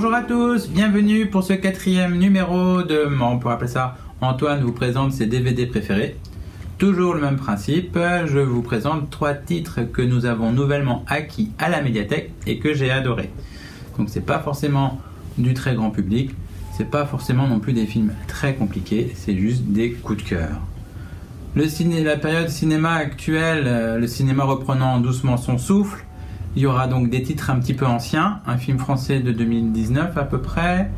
Bonjour à tous, bienvenue pour ce 4e numéro de, on peut appeler ça, Antoine vous présente ses DVD préférés. Toujours le même principe, je vous présente 3 titres que nous avons nouvellement acquis à la médiathèque et que j'ai adoré. Donc c'est pas forcément du très grand public, c'est pas forcément non plus des films très compliqués, c'est juste des coups de cœur. La période cinéma actuelle, le cinéma reprenant doucement son souffle, il y aura donc des titres un petit peu anciens, un film français de 2019 à peu près,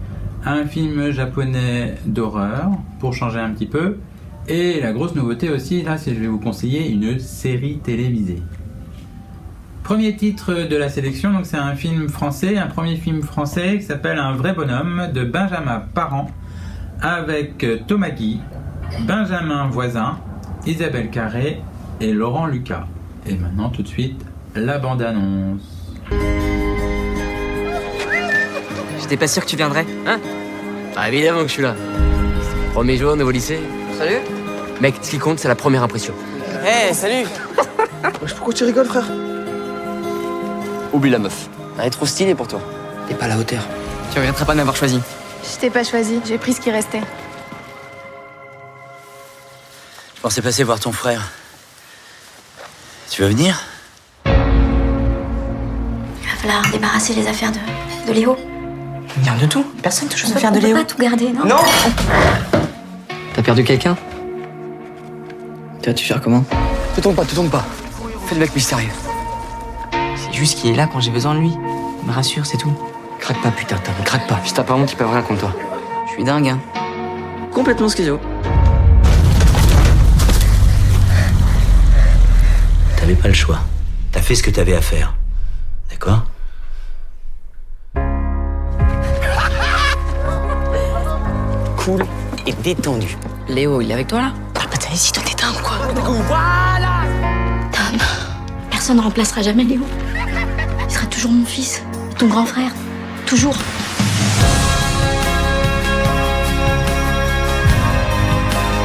un film japonais d'horreur pour changer un petit peu, et la grosse nouveauté aussi, là, c'est que je vais vous conseiller une série télévisée. Premier titre de la sélection, donc c'est un film français, un premier film français qui s'appelle Un vrai bonhomme de Benjamin Parent avec Thomas Guy, Benjamin Voisin, Isabelle Carré et Laurent Lucas. Et maintenant tout de suite, la bande-annonce. J'étais pas sûr que tu viendrais, hein? Bah évidemment que je suis là. Premier jour, nouveau lycée. Salut. Mec, ce qui compte, c'est la première impression. Hey, salut. Pourquoi tu rigoles, frère? Oublie la meuf. Elle est trop stylée pour toi. T'es pas à la hauteur. Tu regretteras pas de m'avoir choisi. Je t'ai pas choisi, j'ai pris ce qui restait. Je pensais passer voir ton frère. Tu vas venir? Il va falloir débarrasser les affaires de Léo. Garde tout. Personne touche aux On affaires de peut Léo. pas tout garder, non? Non. T'as perdu quelqu'un? Tu vas-tu faire comment? Te tourne pas. Fais le mec mystérieux. C'est juste qu'il est là quand j'ai besoin de lui. Il me rassure, c'est tout. Craque pas, putain, ne craque pas. Si t'as pas honte, ils peuvent rien contre toi. Je suis dingue, hein. Complètement schizo. T'avais pas le choix. T'as fait ce que t'avais à faire. D'accord? Cool et détendu. Léo, il est avec toi là? Ah bah t'as si toi t'es dingue quoi. Tom, personne ne remplacera jamais Léo. Il sera toujours mon fils, ton grand frère. Toujours.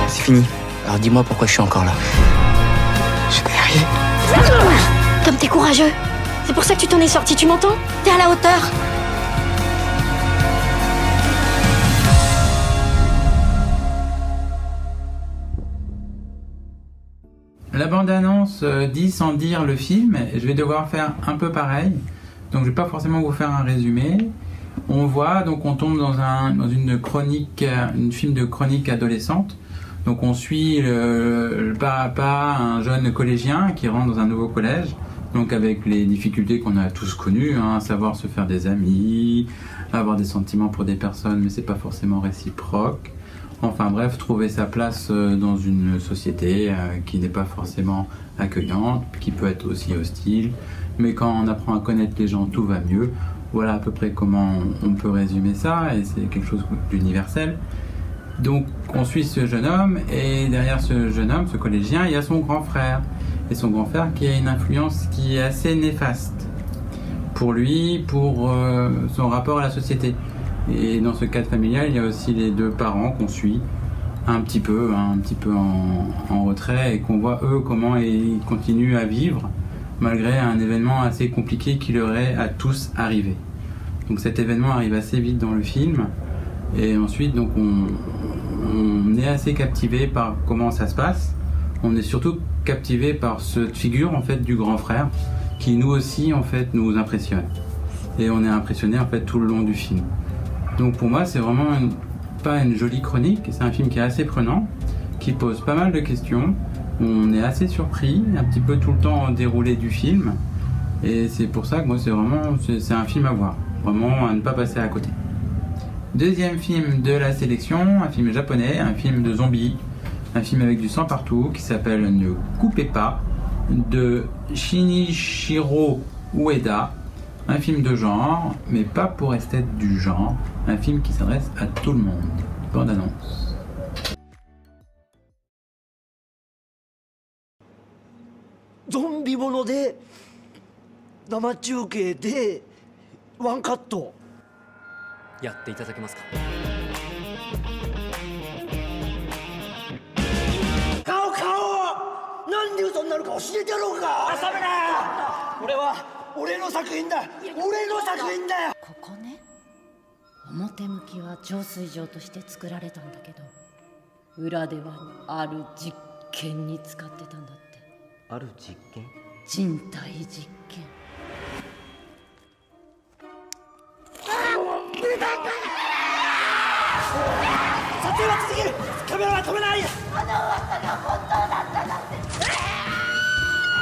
C'est fini. Alors dis-moi pourquoi je suis encore là. Je vais y arriver. Tom, t'es courageux. C'est pour ça que tu t'en es sorti, tu m'entends? T'es à la hauteur. La bande-annonce dit sans dire le film, et je vais devoir faire un peu pareil, donc je vais pas forcément vous faire un résumé. On voit, donc on tombe dans une chronique, une film de chronique adolescente, donc on suit le pas à pas un jeune collégien qui rentre dans un nouveau collège, donc avec les difficultés qu'on a tous connues, hein, savoir se faire des amis, avoir des sentiments pour des personnes mais c'est pas forcément réciproque. Enfin bref, trouver sa place dans une société qui n'est pas forcément accueillante, qui peut être aussi hostile, mais quand on apprend à connaître les gens, tout va mieux. Voilà à peu près comment on peut résumer ça, et c'est quelque chose d'universel. Donc on suit ce jeune homme, et derrière ce jeune homme, ce collégien, il y a son grand frère. Et son grand frère qui a une influence qui est assez néfaste pour lui, pour son rapport à la société. Et dans ce cadre familial, il y a aussi les 2 parents qu'on suit un petit peu en retrait, et qu'on voit eux comment ils continuent à vivre malgré un événement assez compliqué qui leur est à tous arrivé. Donc cet événement arrive assez vite dans le film, et ensuite donc on est assez captivé par comment ça se passe. On est surtout captivé par cette figure en fait du grand frère qui nous aussi en fait nous impressionne, et on est impressionné en fait tout le long du film. Donc pour moi, c'est vraiment pas une jolie chronique, c'est un film qui est assez prenant, qui pose pas mal de questions. On est assez surpris, un petit peu tout le temps en déroulé du film, et c'est pour ça que moi c'est un film à voir, vraiment à ne pas passer à côté. Deuxième film de la sélection, un film japonais, un film de zombies, un film avec du sang partout qui s'appelle Ne coupez pas de Shinichiro Ueda. Un film de genre, mais pas pour esthète du genre, un film qui s'adresse à tout le monde. Bande annonce. ゾンビもので生中継でワンカットやっていただけますか？なんで嘘になるか教えてやろうか。遊べな。 俺の作品だ。俺の作品だよ。 ここね。 ここね。 ここね。 俺の作品だよ。 ここね。 ここね。 ここね。表向きは浄水場として作られたんだけど、裏ではある実験に使ってたんだって。ある実験？人体実験。撮影は続ける。カメラは止めない。この噂が本当だったなんて。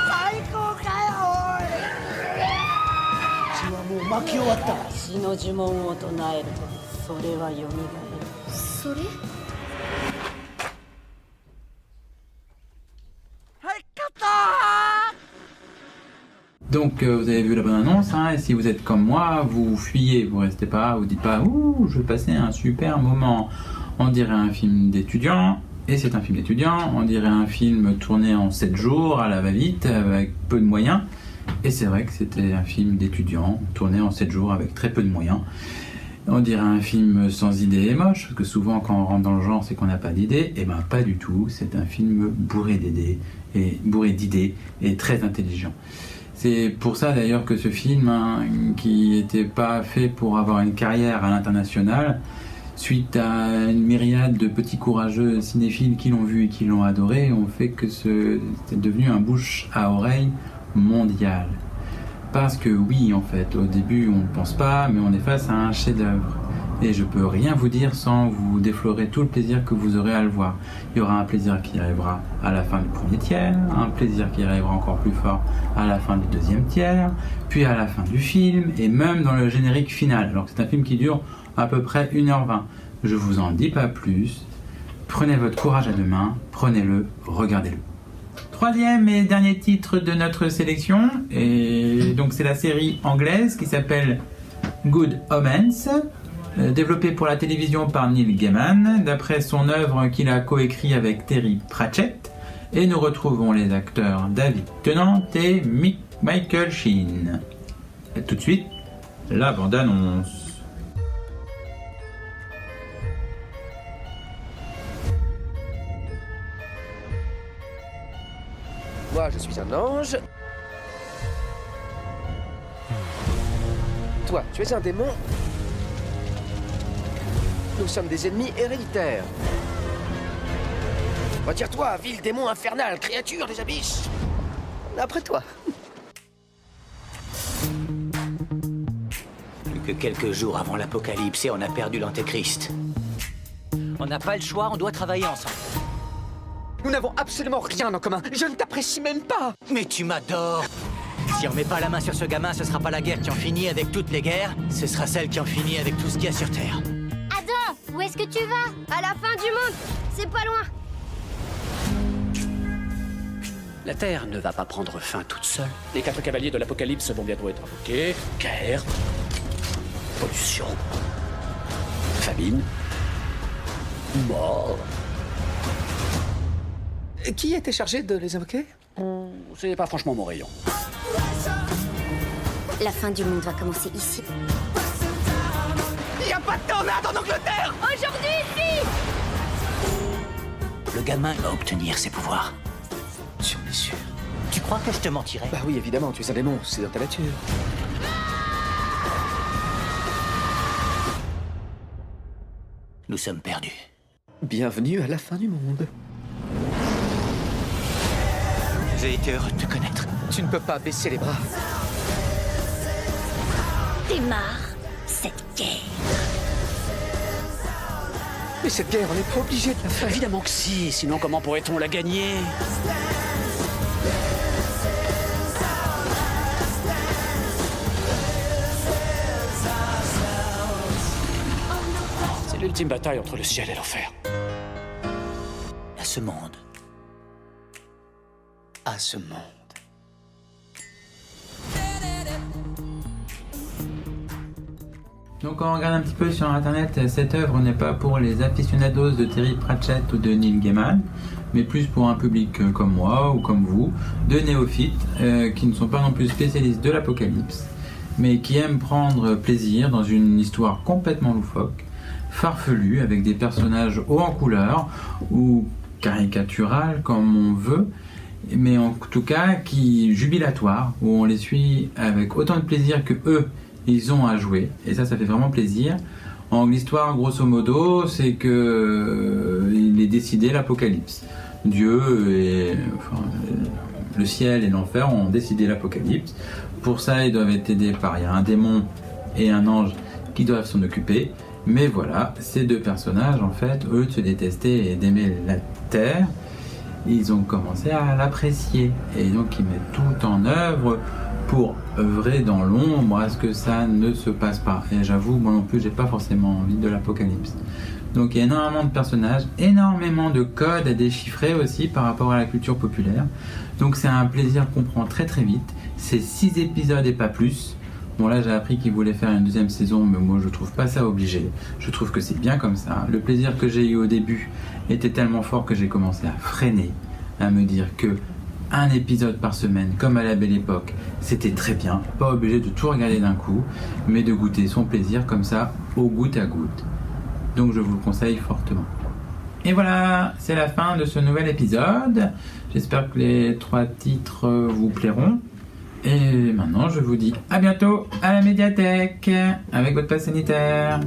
最高かよ、おい。血はもう巻き終わった。死の呪文を唱えると、それは蘇る。それ？Donc vous avez vu la bonne annonce, hein, et si vous êtes comme moi, vous fuyez, vous restez pas, vous dites pas « Ouh, je vais passer un super moment ». On dirait un film d'étudiant, et c'est un film d'étudiant, on dirait un film tourné en 7 jours, à la va-vite, avec peu de moyens, et c'est vrai que c'était un film d'étudiant, tourné en 7 jours avec très peu de moyens. On dirait un film sans idées et moche, parce que souvent quand on rentre dans le genre c'est qu'on n'a pas d'idées, et ben pas du tout, c'est un film bourré d'idées, et très intelligent. C'est pour ça d'ailleurs que ce film, hein, qui n'était pas fait pour avoir une carrière à l'international, suite à une myriade de petits courageux cinéphiles qui l'ont vu et qui l'ont adoré, ont fait que c'est devenu un bouche à oreille mondial. Parce que oui, en fait, au début on ne pense pas, mais on est face à un chef-d'œuvre. Et je peux rien vous dire sans vous déflorer tout le plaisir que vous aurez à le voir. Il y aura un plaisir qui arrivera à la fin du premier tiers, un plaisir qui arrivera encore plus fort à la fin du deuxième tiers, puis à la fin du film, et même dans le générique final. Alors que c'est un film qui dure à peu près 1h20. Je vous en dis pas plus. Prenez votre courage à deux mains, prenez-le, regardez-le. Troisième et dernier titre de notre sélection, et donc c'est la série anglaise qui s'appelle Good Omens, développée pour la télévision par Neil Gaiman, d'après son œuvre qu'il a coécrit avec Terry Pratchett, et nous retrouvons les acteurs David Tennant et Michael Sheen. Et tout de suite, la bande-annonce. Moi, je suis un ange. Toi, tu es un démon. Nous sommes des ennemis héréditaires. Retire-toi, vil démon infernal, créature des abysses. Après toi. Plus que quelques jours avant l'apocalypse et on a perdu l'antéchrist. On n'a pas le choix, on doit travailler ensemble. Nous n'avons absolument rien en commun. Je ne t'apprécie même pas. Mais tu m'adores. Si on met pas la main sur ce gamin, ce sera pas la guerre qui en finit avec toutes les guerres, ce sera celle qui en finit avec tout ce qu'il y a sur Terre. Adam, où est-ce que tu vas? À la fin du monde. C'est pas loin. La Terre ne va pas prendre fin toute seule. Les 4 cavaliers de l'apocalypse vont bientôt être invoqués. Guerre, pollution, famine, mort. Qui était chargé de les invoquer? C'est pas franchement mon rayon. La fin du monde va commencer ici. Y a pas de tornade en Angleterre! Aujourd'hui, ici! Le gamin va obtenir ses pouvoirs. J'en ai sûr. Tu crois que je te mentirais? Bah oui, évidemment, tu es un démon, c'est dans ta nature. Nous sommes perdus. Bienvenue à la fin du monde. J'ai été heureux de te connaître. Tu ne peux pas baisser les bras. Démarre cette guerre. Mais cette guerre, on n'est pas obligé de la faire. Évidemment que si, sinon comment pourrait-on la gagner? C'est l'ultime bataille entre le ciel et l'enfer. À ce monde. À ce monde. Donc quand on regarde un petit peu sur internet, cette œuvre n'est pas pour les aficionados de Terry Pratchett ou de Neil Gaiman, mais plus pour un public comme moi ou comme vous, de néophytes qui ne sont pas non plus spécialistes de l'apocalypse, mais qui aiment prendre plaisir dans une histoire complètement loufoque, farfelue, avec des personnages hauts en couleur ou caricaturales comme on veut, mais en tout cas qui jubilatoire, où on les suit avec autant de plaisir que eux ils ont à jouer, et ça fait vraiment plaisir. Donc l'histoire, grosso modo, c'est que il est décidé l'apocalypse. Dieu et le ciel et l'enfer ont décidé l'apocalypse. Pour ça, ils doivent être aidés par il y a un démon et un ange qui doivent s'en occuper. Mais voilà, ces deux personnages, en fait, eux de se détester et d'aimer la terre, ils ont commencé à l'apprécier. Et donc ils mettent tout en œuvre pour œuvrer dans l'ombre à ce que ça ne se passe pas. Et j'avoue, moi non plus, j'ai pas forcément envie de l'apocalypse. Donc il y a énormément de personnages, énormément de codes à déchiffrer aussi par rapport à la culture populaire. Donc c'est un plaisir qu'on prend très très vite. C'est 6 épisodes et pas plus. Bon là j'ai appris qu'ils voulaient faire une deuxième saison, mais moi je trouve pas ça obligé. Je trouve que c'est bien comme ça. Le plaisir que j'ai eu au début était tellement fort que j'ai commencé à freiner, à me dire que un épisode par semaine, comme à la belle époque, c'était très bien. Pas obligé de tout regarder d'un coup, mais de goûter son plaisir comme ça, au goutte à goutte. Donc je vous le conseille fortement. Et voilà, c'est la fin de ce nouvel épisode. J'espère que les 3 titres vous plairont. Et maintenant, je vous dis à bientôt à la médiathèque avec votre passe sanitaire.